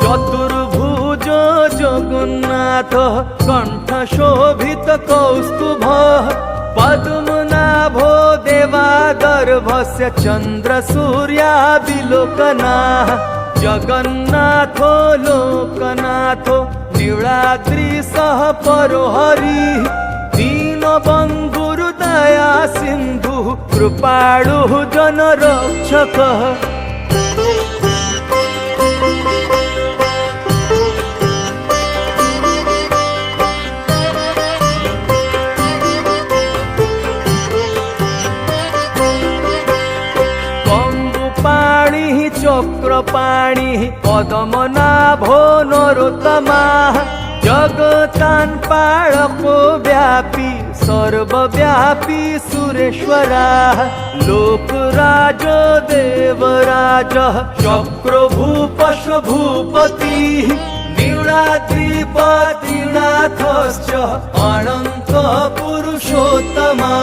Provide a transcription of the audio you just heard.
चतुर्भुज जगन्नाथ कंठ शोभित कौस्तुभ पद्मनाभो देवागर्भस्य चंद्र सूर्या विलोकना जगन्नाथो लोकनाथो नीलाद्रि सह परोहरि दीनबन्धुर् दया सिन्धु कृपाळुः जनरक्षकः चक्रपाणि पद्मनाभो नरोत्तमा जगतान् पालको व्यापी सर्वव्यापी सुरेश्वरा लोकराज देवराज चक्रभूपश भूपति नीलाद्रिपतिनाथश्च अनन्त पुरुषोत्तमा।